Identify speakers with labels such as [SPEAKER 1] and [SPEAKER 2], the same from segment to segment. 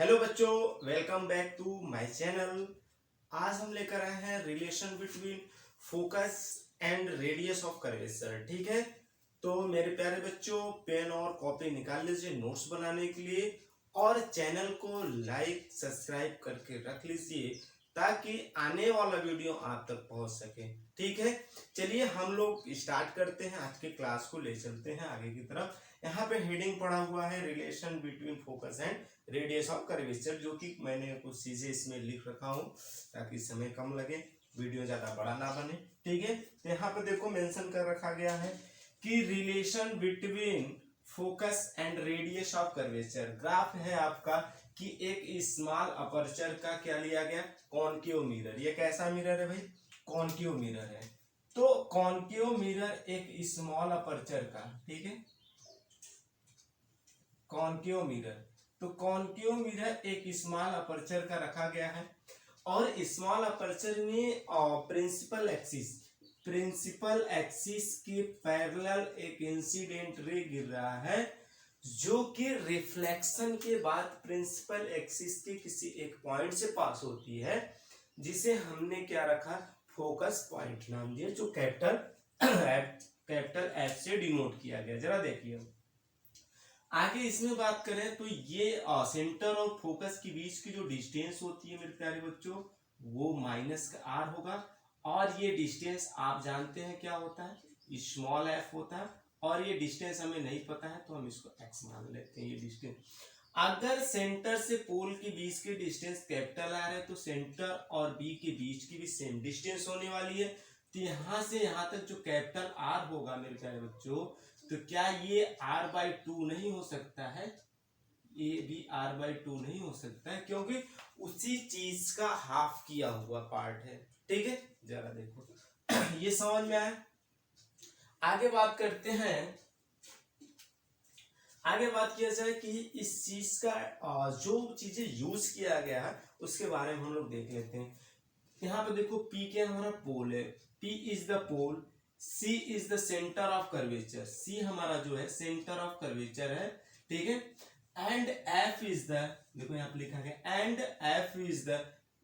[SPEAKER 1] Hello बच्चों, welcome back to my channel. आज हम लेकर आए हैं relation between focus and radius of curvature. ठीक है, तो मेरे प्यारे बच्चों, पेन और कॉपी निकाल लीजिए नोट्स बनाने के लिए और चैनल को लाइक सब्सक्राइब करके रख लीजिए ताकि आने वाला वीडियो आप तक पहुंच सके। ठीक है, चलिए हम लोग स्टार्ट करते हैं। आज के क्लास को ले चलते हैं आगे की तरफ। यहाँ पे हेडिंग पड़ा हुआ है relation between focus and radius of curvature, जो कि मैंने कुछ चीजें इसमें लिख रखा हूँ ताकि समय कम लगे, वीडियो ज्यादा बड़ा ना बने। ठीक है, तो यहाँ पे देखो मेंशन कर रखा गया है कि relation between focus and radius of curvature. Graph है आपका कि एक स्मॉल अपर्चर का क्या लिया गया, कॉनकेव मिरर। ये कैसा मिरर है भाई? कॉनकेव मिरर है। तो कॉनकेव मिरर एक स्मॉल अपर्चर का, ठीक है, कॉनकेव मिरर। तो कॉनकेव मिरर एक स्मॉल अपर्चर का रखा गया है और स्मॉल अपर्चर में प्रिंसिपल एक्सिस के पैरेलल एक इंसिडेंट रे गिर रहा है, जो कि रिफ्लेक्शन के बाद प्रिंसिपल एक्सिस के किसी एक पॉइंट से पास होती है, जिसे हमने क्या रखा, फोकस पॉइंट नाम दिया, जो कैपिटल एफ से डिनोट किया गया। जरा देखिए आगे इसमें बात करें तो ये सेंटर और फोकस के बीच की जो डिस्टेंस होती है मेरे प्यारे बच्चों, वो माइनस का आर होगा। और ये डिस्टेंस आप जानते हैं क्या होता है, स्मॉल एफ होता है। और ये डिस्टेंस हमें नहीं पता है तो हम इसको एक्स मान लेते हैं। ये डिस्टेंस, अगर सेंटर से पोल के बीच की डिस्टेंस कैपिटल आर है तो सेंटर और बी के बीच की भी सेम डिस्टेंस होने वाली है। तो यहां से यहां तक जो कैपिटल आर होगा मेरे प्यारे बच्चों, तो क्या ये r/2 नहीं हो सकता है? ये भी r/2 नहीं हो सकता है, क्योंकि उसी चीज का हाफ किया हुआ पार्ट है। ठीक है, जरा देखो ये समझ में आया। आगे बात करते हैं, आगे बात किया जाए कि इस चीज का जो चीजें यूज किया गया है उसके बारे में हम लोग देख लेते हैं। यहाँ पे देखो P क्या हमारा पोल है, P is the pole, C is the centre of curvature, C हमारा जो है सेंटर ऑफ कर्वेचर है। ठीक है, एंड F इज द, देखो यहाँ पे लिखा गया, and F is the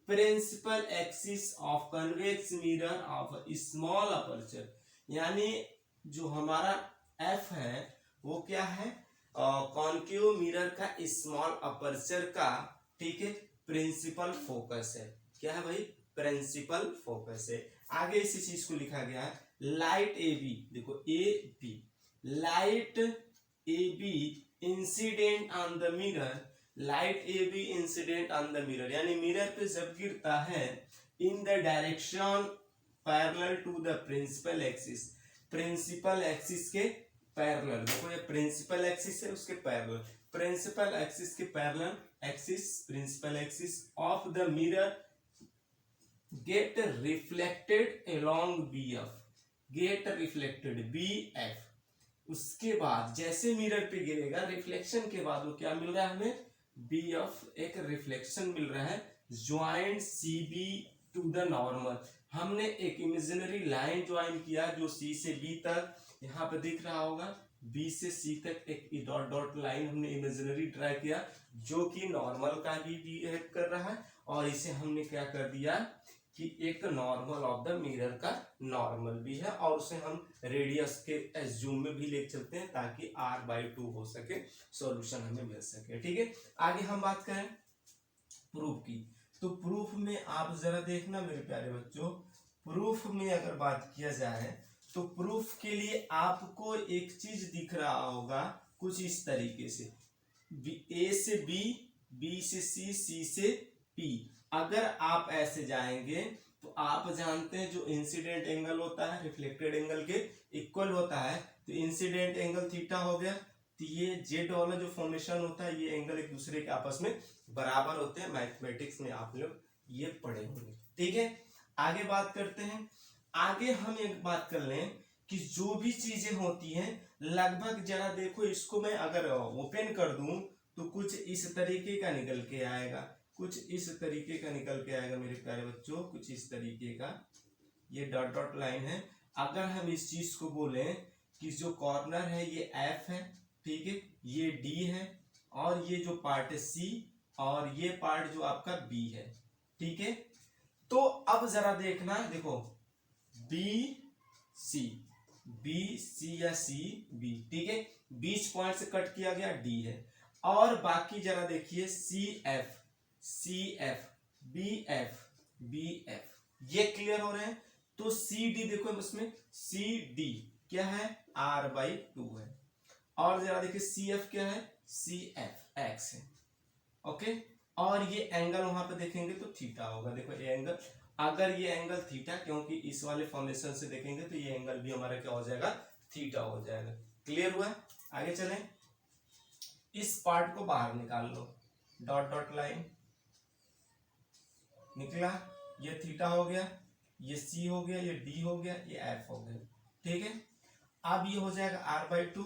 [SPEAKER 1] principal axis of convex mirror of small aperture. यानी जो हमारा F है वो क्या है, कॉनकेव मिरर का स्मॉल अपर्चर का, ठीक है, प्रिंसिपल फोकस है। क्या है भाई? प्रिंसिपल फोकस है। आगे इसी चीज को लिखा गया है, लाइट ए बी, देखो A B, light A B incident on the mirror, light A B incident on the mirror, यानी मिरर पे जब गिरता है in the direction parallel to the principal axis, principal axis के पैरेलल। देखो ये principal axis है, उसके पैरेलल, प्रिंसिपल एक्सिस के parallel axis, principal axis of the mirror get reflected along BF, get reflected BF। उसके बाद जैसे मिरर पे गिरेगा रिफ्लेक्शन के बाद वो क्या मिल रहा है हमें, BF, एक रिफ्लेक्शन मिल रहा है joint CB to the normal. हमने एक इमेजिनरी लाइन ज्वाइन किया जो C से B तक, यहाँ पे दिख रहा होगा, B से C तक एक डॉट डॉट लाइन हमने इमेजिनरी ड्रा किया, जो कि नॉर्मल का भी बिहेव कर रहा है। और इसे हमने क्या कर दिया कि एक नॉर्मल ऑफ द मिरर का नॉर्मल भी है, और उसे हम रेडियस के एज्यूम में भी ले चलते हैं ताकि r/2 हो सके, सॉल्यूशन हमें मिल सके। ठीक है, आगे हम बात करें प्रूफ की। तो प्रूफ में आप जरा देखना मेरे प्यारे बच्चों, प्रूफ में अगर बात किया जाए तो प्रूफ के लिए आपको एक चीज दिख रहा होगा कुछ इस तरीके से, A से B, B से C, C से P। अगर आप ऐसे जाएंगे तो आप जानते हैं जो इंसिडेंट एंगल होता है रिफ्लेक्टेड एंगल के इक्वल होता है, तो इंसिडेंट एंगल थीटा हो गया। तो ये जेड वाला जो फॉर्मेशन होता है, ये एंगल एक दूसरे के आपस में बराबर होते हैं, मैथमेटिक्स में आप लोग ये पढ़े होंगे। ठीक है, आगे बात करते हैं। आगे हम एक बात कर लें कि जो भी चीजें होती हैं लगभग, जरा देखो इसको मैं अगर ओपन कर दूं तो कुछ इस तरीके का निकल के आएगा, कुछ इस तरीके का निकल के आएगा मेरे प्यारे बच्चों, कुछ इस तरीके का। ये डॉट डॉट लाइन है। अगर हम इस चीज को बोलें कि जो कॉर्नर है ये F है, ठीक है, ये D है, और ये जो पार्ट है C, और ये पार्ट जो आपका बी है, ठीक है। तो अब जरा देखना, देखो बी सी, बी सी या सी बी, ठीक है, बीच पॉइंट से कट किया गया डी है। और बाकी जरा देखिए C F, C F, B F, B F, ये क्लियर हो रहे हैं। तो सी डी देखो उसमें सी डी क्या है, आर बाई टू है। और जरा देखिए सी एफ क्या है, सी एफ एक्स है, ओके। और ये एंगल वहां पे देखेंगे तो थीटा होगा, देखो ये एंगल, अगर ये एंगल थीटा, क्योंकि इस वाले फॉर्मेशन से देखेंगे तो ये एंगल भी हमारा क्या हो जाएगा, थीटा हो जाएगा। क्लियर हुआ, आगे चलें। इस पार्ट को बाहर निकाल लो, डॉट डॉट लाइन निकला, ये थीटा हो गया, ये सी हो गया, ये डी हो गया, ये एफ हो गया, ठीक है। अब ये हो जाएगा आर बाई टू,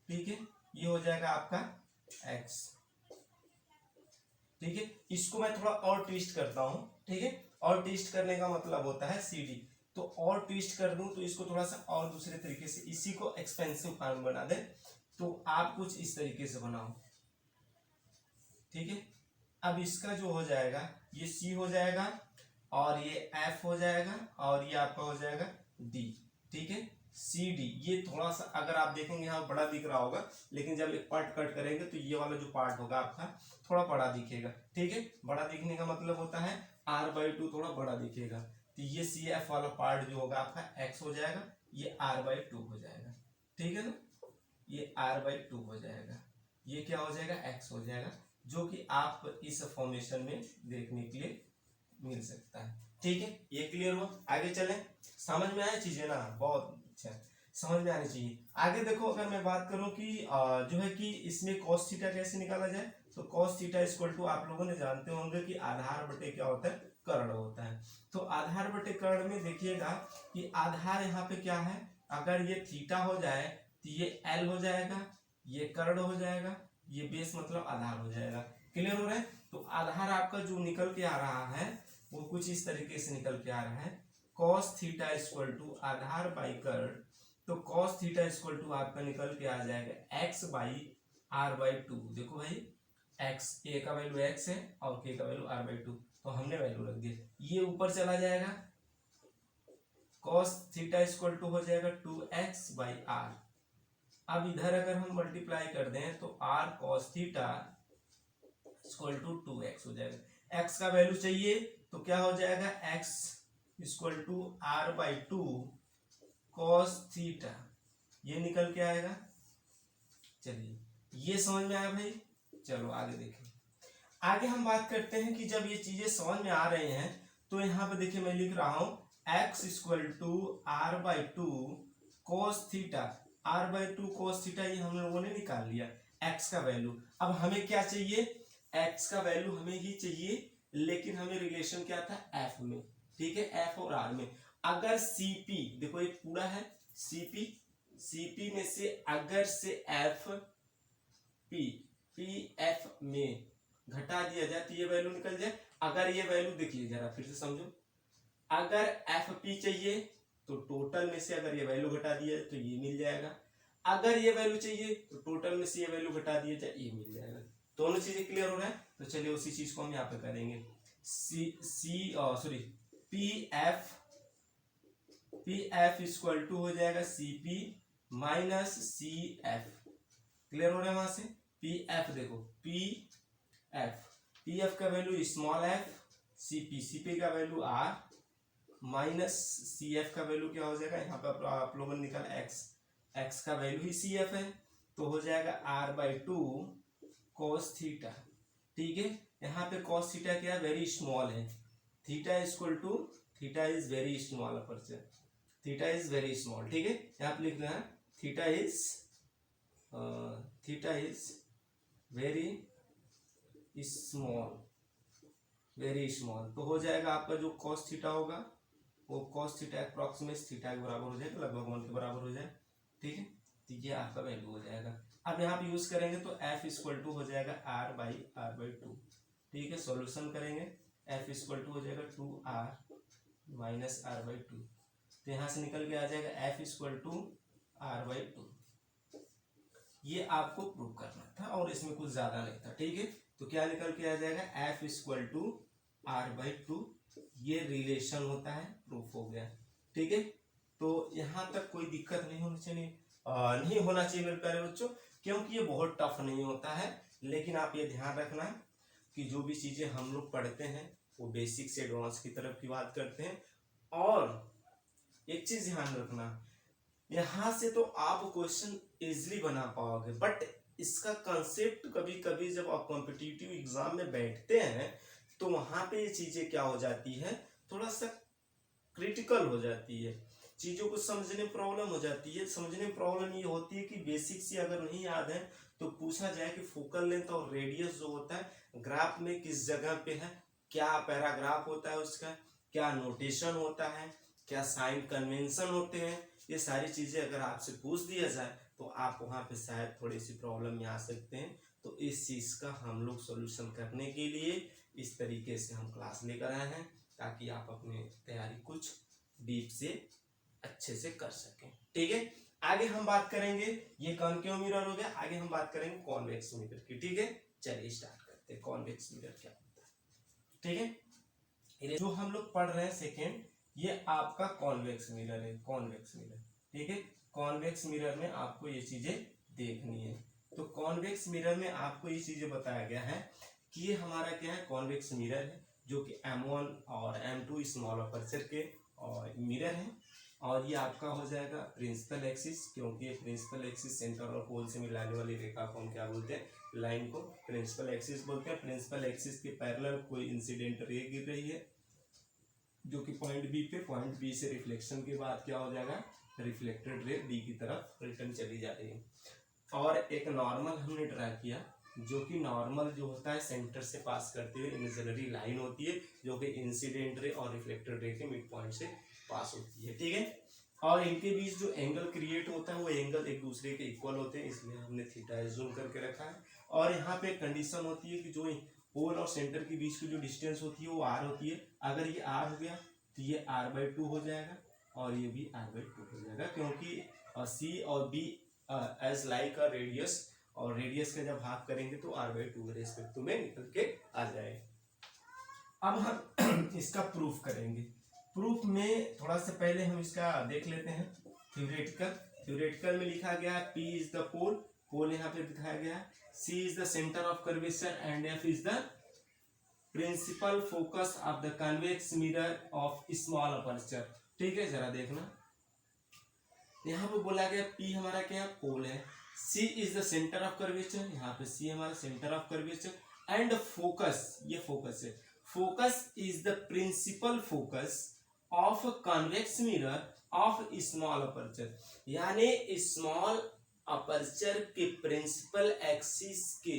[SPEAKER 1] ठीक है, ये हो जाएगा आपका एक्स, ठीक है। इसको मैं थोड़ा और ट्विस्ट करता हूं, ठीक है, और ट्विस्ट करने का मतलब होता है सी डी। तो और ट्विस्ट कर दूं तो इसको थोड़ा सा और दूसरे तरीके से, इसी को एक्सपेंसिव फॉर्म बना दे, तो आप कुछ इस तरीके से बनाओ, ठीक है। अब इसका जो हो जाएगा, ये सी हो जाएगा और ये एफ हो जाएगा और ये आपका हो जाएगा डी, ठीक है, सी डी। ये थोड़ा सा अगर आप देखेंगे यहाँ बड़ा दिख रहा होगा, लेकिन जब एक पार्ट कट करेंगे तो ये वाला जो पार्ट होगा आपका थोड़ा बड़ा दिखेगा, ठीक है। बड़ा दिखने का मतलब होता है आर बाई टू थोड़ा बड़ा दिखेगा। तो ये सी एफ वाला पार्ट जो होगा आपका एक्स हो जाएगा, ये आर बाई टू हो जाएगा, ठीक है ना, ये आर बाई टू हो जाएगा, ये क्या हो जाएगा, एक्स हो जाएगा, जो कि आप इस फॉर्मेशन में देखने के लिए मिल सकता है, ठीक है। ये क्लियर हुआ, आगे चलें। समझ में आया चीजें ना, बहुत अच्छा, समझ में आनी चाहिए। आगे देखो, अगर मैं बात करूं कि जो है कि इसमें कॉस थीटा कैसे निकाला जाए, तो कॉस थीटा इक्वल टू, आप लोगों ने जानते होंगे कि आधार बटे क्या होता है, कर्ण होता है। तो आधार बटे कर्ण में देखिएगा कि आधार यहाँ पे क्या है, अगर ये थीटा हो जाए तो ये एल हो जाएगा, ये कर्ण हो जाएगा, ये बेस मतलब आधार हो जाएगा। क्लियर हो रहा है। तो आधार आपका जो निकल के आ रहा है वो कुछ इस तरीके से निकल के आ रहा है, cos थीटा इक्वल टू आधार बाई कर्ण। तो cos थीटा इक्वल टू आपका निकल के आ जाएगा x by r by two. देखो भाई x, a का वैल्यू x है और k का वैल्यू r बाई टू, तो हमने वैल्यू रख दिया, ये ऊपर चला जाएगा, cos थीटा इक्वल टू हो जाएगा 2x बाई r। अब इधर अगर हम मल्टीप्लाई कर दें तो r cos theta equal to 2x हो जाएगा। x का वैल्यू चाहिए तो क्या हो जाएगा, x equal to r by two cos theta, ये निकल के आएगा। चलिए ये समझ में आया भाई, चलो आगे देखें। आगे हम बात करते हैं कि जब ये चीजें समझ में आ रहे हैं तो यहाँ पे देखिए मैं लिख रहा हूं x equal to r by two cos theta, r by two cos theta, ये हम लोगों ने निकाल लिया x का वैल्यू। अब हमें क्या चाहिए, x का वैल्यू हमें ही चाहिए, लेकिन हमें रिलेशन क्या था, f में, ठीक है, f और r में। अगर cp, देखो ये पूरा है cp, cp में से अगर से f p, pf में घटा दिया जाए तो ये वैल्यू निकल जाए। अगर ये वैल्यू देखिए जरा फिर से समझो, अगर एफ पी चाहिए तो टोटल में से अगर ये वैल्यू घटा दिया तो ये मिल जाएगा, अगर ये वैल्यू चाहिए तो टोटल में से ये वैल्यू घटा दिया जाए ये मिल जाएगा। दोनों चीजें क्लियर हो रहा है। तो चलिए उसी चीज को हम यहाँ पे करेंगे, पी एफ इक्वल टू हो जाएगा C P minus C F. Clear हो रहा है वहां से, पी एफ देखो, पी एफ का वैल्यू स्मॉल एफ, सीपी का value r, minus C F का वैल्यू क्या हो जाएगा, यहाँ पे आप लोगों ने निकाला एक्स का वैल्यू ही सी एफ है, तो हो जाएगा r by two cos theta, ठीक है। यहाँ पे कॉस थीटा क्या है, वेरी स्मॉल है, theta equal to, theta is very small, aperture theta is very small, ठीक है। यहाँ पे लिखना है थीटा इज वेरी स्मॉल, तो हो जाएगा आपका जो कॉस थीटा होगा वो कॉस थीटा अप्रॉक्सीमेट थीटा के बराबर हो जाएगा, लगभग 1 के बराबर हो जाए, ठीक है। तो ये आपका वैल्यू हो जाएगा। अब यहाँ पे यूज करेंगे तो f इक्वल टू हो जाएगा r बाई टू, ठीक है। सॉल्यूशन करेंगे f इक्वल टू हो जाएगा 2r minus r by to, तो यहाँ से निकल के आ जाएगा f equal to r by two. ये आपको प्रूव करना था और इसमें कुछ ज्यादा नहीं था, ठीक है। तो क्या निकल के आ जाएगा, एफ इक्वल टू r/2, ये रिलेशन होता है, प्रूफ हो गया। ठीक है, तो यहाँ तक कोई दिक्कत नहीं होनी चाहिए, नहीं होना चाहिए मेरे प्यारे बच्चों, क्योंकि ये बहुत टफ नहीं होता है। लेकिन आप ये ध्यान रखना कि जो भी चीजें हम लोग पढ़ते हैं वो बेसिक से एडवांस की तरफ की बात करते हैं। और एक चीज ध्यान रखना, यहाँ से तो आप क्वेश्चन इजिली बना पाओगे, बट इसका कंसेप्ट कभी कभी जब आप कॉम्पिटिटिव एग्जाम में बैठते हैं तो वहां पे ये चीजें क्या हो जाती है, थोड़ा सा क्रिटिकल हो जाती है, चीजों को समझने में प्रॉब्लम हो जाती है। समझने में प्रॉब्लम ये होती है कि बेसिक से अगर नहीं याद है तो पूछा जाए कि फोकल लेंथ और रेडियस जो होता है ग्राफ में किस जगह पे है, क्या पैराग्राफ होता है उसका, क्या नोटेशन होता है, क्या साइन कन्वेंशन होते हैं, ये सारी चीजें अगर आपसे पूछ दिया जाए तो आप वहां पे शायद थोड़ी सी प्रॉब्लम में आ सकते हैं। तो इस चीज का हम लोग सोल्यूशन करने के लिए इस तरीके से हम क्लास लेकर आए हैं, ताकि आप अपनी तैयारी कुछ डीप से अच्छे से कर सकें। ठीक है, आगे हम बात करेंगे, ये कॉनकेव मिरर हो गया, आगे हम बात करेंगे कॉन्वेक्स मिरर की। ठीक है, चलिए स्टार्ट करते हैं, कॉन्वेक्स मिरर क्या होता है। ठीक है, जो हम लोग पढ़ रहे हैं सेकेंड, ये आपका कॉन्वेक्स मिरर है, कॉन्वेक्स मिरर। ठीक है, कॉन्वेक्स मिरर में आपको ये चीजें देखनी है। तो कॉन्वेक्स मिरर में आपको ये चीजें बताया गया है कि ये हमारा क्या है, कॉन्वेक्स मिरर है, जो कि M1 और M2 स्मॉल अपर्चर के और मिरर है। और ये आपका हो जाएगा प्रिंसिपल एक्सिस, क्योंकि ये प्रिंसिपल एक्सिस सेंटर और पोल से मिलाने वाली रेखा को हम क्या बोलते हैं, लाइन को प्रिंसिपल एक्सिस बोलते हैं। प्रिंसिपल एक्सिस के पैरेलल कोई इंसिडेंट रे गिर रही है, जो कि पॉइंट बी पे, पॉइंट बी से रिफ्लेक्शन के बाद क्या हो जाएगा, रिफ्लेक्टेड रे डी की तरफ रिटर्न चली जा रही है। और एक नॉर्मल हमने ड्रा किया, जो कि नॉर्मल जो होता है सेंटर से पास करते हुए इमेजिनरी लाइन होती है, जो कि इंसिडेंट रे और रिफ्लेक्टेड रे के मिड पॉइंट से पास होती है। ठीक है, और इनके बीच जो एंगल क्रिएट होता है वो एंगल एक दूसरे के इक्वल होते हैं, इसलिए हमने थीटा जूम करके रखा है। और यहाँ पे कंडीशन होती है कि जो पोल और सेंटर के बीच की जो डिस्टेंस होती है वो r होती है। अगर ये r हो गया तो ये r/2 हो जाएगा, और ये भी r/2 हो जाएगा, क्योंकि c और b as like a radius, और रेडियस का जब हाफ करेंगे तो r/2 रेस्पेक्ट में निकल के आ जाए। अब हम इसका प्रूफ करेंगे। प्रूफ में थोड़ा सा पहले हम इसका देख लेते हैं थ्योरेटिकल में लिखा गया है P is the pole, pole यहाँ पे दिखाया गया है, C is the centre of curvature and F is the principal focus of the convex mirror of small aperture. ठीक है, जरा देखना, यहाँ पे बोला गया P हमारा क्या है, पोल है, C is the centre of curvature, यहाँ पे C हमारा centre of curvature, and focus, ये फोकस है, focus is the principal focus of convex mirror of small aperture, यानी स्मॉल अपर्चर के प्रिंसिपल एक्सिस के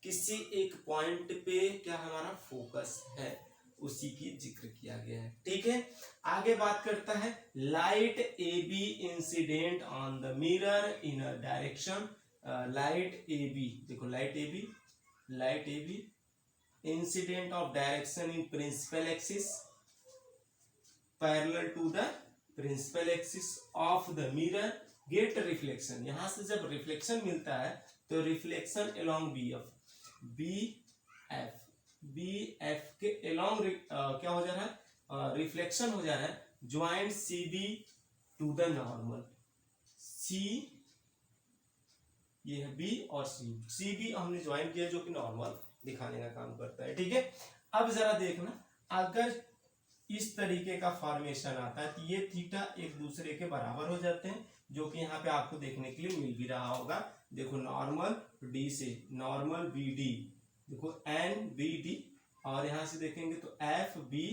[SPEAKER 1] किसी एक पॉइंट पे क्या हमारा फोकस है, उसी की जिक्र किया गया है। ठीक है, आगे बात करता है light A B incident on the mirror in a direction, light A B, देखो light A B incident of direction in principal axis parallel to the principal axis of the mirror get reflection, यहां से जब reflection मिलता है तो reflection along B F के along क्या हो जा रहा है, रिफ्लेक्शन हो जा रहा है joint C B to the normal, C ये है बी और सी बी हमने ज्वाइन किया, जो कि नॉर्मल दिखाने का काम करता है। ठीक है, अब जरा देखना, अगर इस तरीके का फॉर्मेशन आता है तो ये थीटा एक दूसरे के बराबर हो जाते हैं, जो कि यहाँ पे आपको देखने के लिए मिल भी रहा होगा। देखो नॉर्मल डी से नॉर्मल बी डी, देखो एन बी डी, और यहाँ से देखेंगे तो एफ बी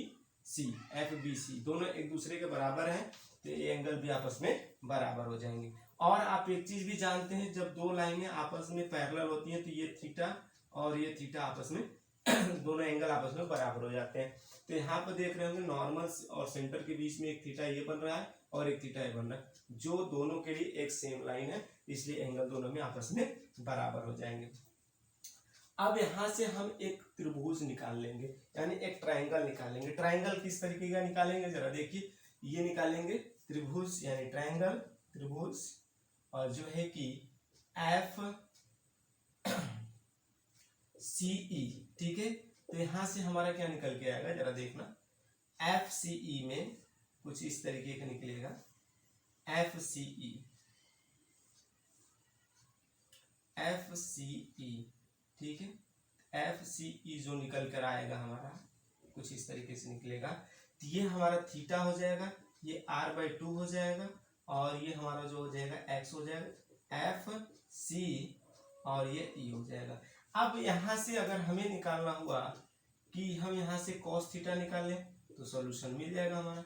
[SPEAKER 1] सी दोनों एक दूसरे के बराबर हैं, तो ये एंगल भी आपस में बराबर हो जाएंगे। और आप एक चीज भी जानते हैं, जब दो लाइनें आपस में पैरेलल होती हैं तो ये थीटा और ये थीटा आपस में दोनों एंगल आपस में बराबर हो जाते हैं। तो यहाँ पर देख रहे होंगे नॉर्मल और सेंटर के बीच में एक थीटा ये बन रहा है और एक थीटा ये बन रहा है, जो दोनों के लिए एक सेम लाइन है, इसलिए एंगल दोनों में आपस में बराबर हो जाएंगे। अब यहाँ से हम एक त्रिभुज निकाल लेंगे, यानी एक ट्रायंगल निकालेंगे। ट्रायंगल किस तरीके का निकालेंगे, जरा देखिए, ये निकालेंगे त्रिभुज यानी ट्रायंगल, त्रिभुज, और जो है कि एफ FCE, ठीक है। तो यहाँ से हमारा क्या निकल के आएगा जरा देखना, FCE में कुछ इस तरीके का निकलेगा, FCE, ठीक है। FCE जो निकल कर आएगा हमारा कुछ इस तरीके से निकलेगा। तो ये हमारा थीटा हो जाएगा, ये r/2 हो जाएगा, और ये हमारा जो हो जाएगा x हो जाएगा, FC, और ये E हो जाएगा। अब यहाँ से अगर हमें निकालना हुआ कि हम यहाँ से cos थीटा निकाल लें तो सॉल्यूशन मिल जाएगा हमारा।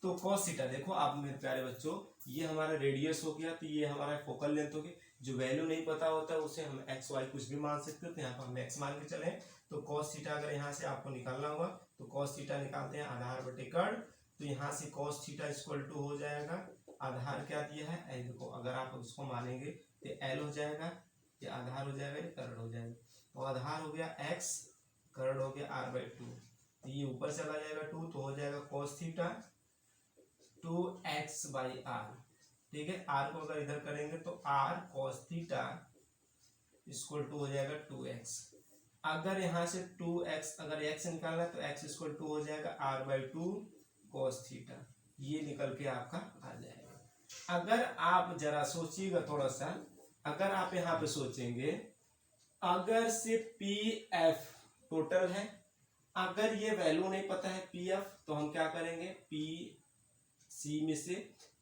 [SPEAKER 1] तो cos थीटा देखो आप मेरे प्यारे बच्चों, ये हमारा रेडियस हो गया, तो ये हमारा फोकल लेंथ हो गई। जो वैल्यू नहीं पता होता है उसे हम एक्स वाई कुछ भी मान सकते हो, तो यहाँ पर हम एक्स मान के चले। तो cos थीटा अगर यहाँ से आपको निकालना होगा तो cos थीटा निकालते हैं आधार बटे कर्ण। तो यहाँ से cos थीटा इक्वल टू हो जाएगा, आधार क्या दिया है एल, देखो अगर आप उसको मानेंगे तो एल हो जाएगा, ये आधार हो जाएगा, ये कर्ण हो जाएगा। तो आधार हो गया x, कर्ण हो गया r/2, तो ये ऊपर चला जाएगा 2, तो हो जाएगा cos थीटा 2x/r, ठीक है। r को अगर इधर करेंगे तो r cos theta equal to हो जाएगा 2x। अगर यहाँ से 2x अगर x निकालना है तो x इक्वल टू हो जाएगा r/2 cos थीटा, ये निकल के आपका आ जाएगा। अगर आप जरा सोचिएगा थोड़ा सा, अगर आप यहाँ पे सोचेंगे, अगर से PF टोटल है, अगर ये वैल्यू नहीं पता है PF, तो हम क्या करेंगे, PC में से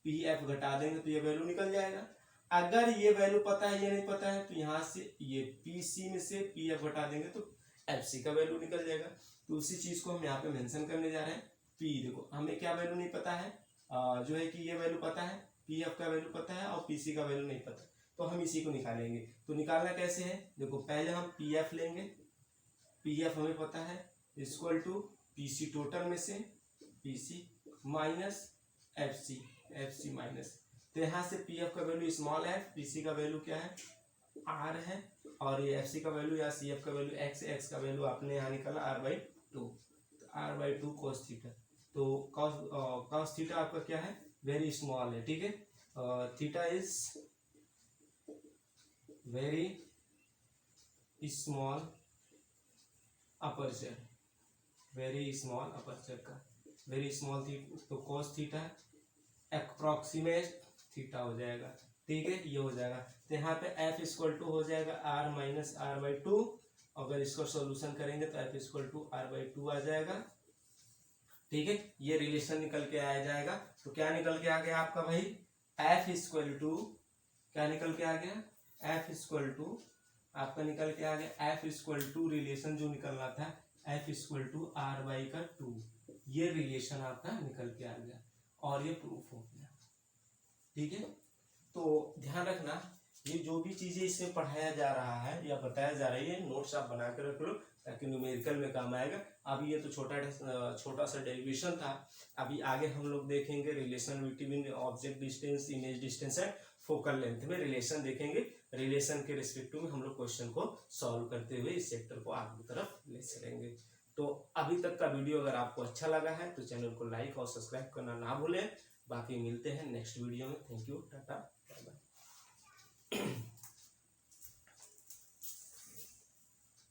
[SPEAKER 1] PF घटा देंगे तो ये वैल्यू निकल जाएगा। अगर ये वैल्यू पता है, ये नहीं पता है, तो यहाँ से ये PC में से PF घटा देंगे तो FC का वैल्यू निकल जाएगा। तो उसी चीज को हम यहाँ पे मेंशन करने जा रहे हैं। P देखो हमें क्या वैल्यू नहीं पता है, जो है कि ये वैल्यू पता है, PF का वैल्यू पता है और PC का वैल्यू नहीं पता, तो हम इसी को निकालेंगे। तो निकालना कैसे है, देखो पहले हम PF लेंगे, PF हमें पता है इक्वल टू PC टोटल में से PC माइनस FC माइनस, तो यहाँ से PF का वैल्यू स्मॉल है, PC का वैल्यू क्या है R है, और ये FC का वैल्यू या CF का वैल्यू x का वैल्यू आपने यहाँ निकाला r/2, r/2 cos थीटा। तो cos थीटा आपका क्या है, वेरी स्मॉल है, ठीक है। Theta is very small aperture, very small aperture का वेरी स्मॉल थीटा, तो cos थीटा अप्रोक्सीमेट थीटा हो जाएगा, ठीक है, ये हो जाएगा। तो यहाँ पे f इक्वल टू हो जाएगा r माइनस r/2, अगर इसको सॉल्यूशन करेंगे तो f इक्वल टू r/2 आ जाएगा, ठीक है। ये रिलेशन निकल के आ जाएगा। तो क्या निकल के आ गया आपका भाई, f इक्वल टू क्या निकल के आ गया, f इक्वल टू आपका निकल के आ गया, f इक्वल टू रिलेशन जो निकलना था f इक्वल टू r/2, ये रिलेशन आपका निकल के आ गया और ये प्रूफ हो गया, ठीक है। तो ध्यान रखना, ये जो भी चीजें इसमें पढ़ाया जा रहा है या बताया जा रहा है, ये नोट्स आप बना कर रख लो ताकि न्यूमेरिकल में काम आएगा। अभी ये तो छोटा सा डेरिवेशन था, अभी आगे हम लोग देखेंगे relation between object distance, image distance and focal length में रिलेशन देखेंगे। रिलेशन के रिस्पेक्टिव में हम लोग क्वेश्चन को सॉल्व करते हुए इस चैप्टर को आगे की तरफ ले चलेंगे। तो अभी तक का वीडियो अगर आपको अच्छा लगा है तो चैनल को लाइक और सब्सक्राइब करना ना भूलें। बाकी मिलते हैं नेक्स्ट वीडियो में। थैंक यू, टाटा, बाय बाय।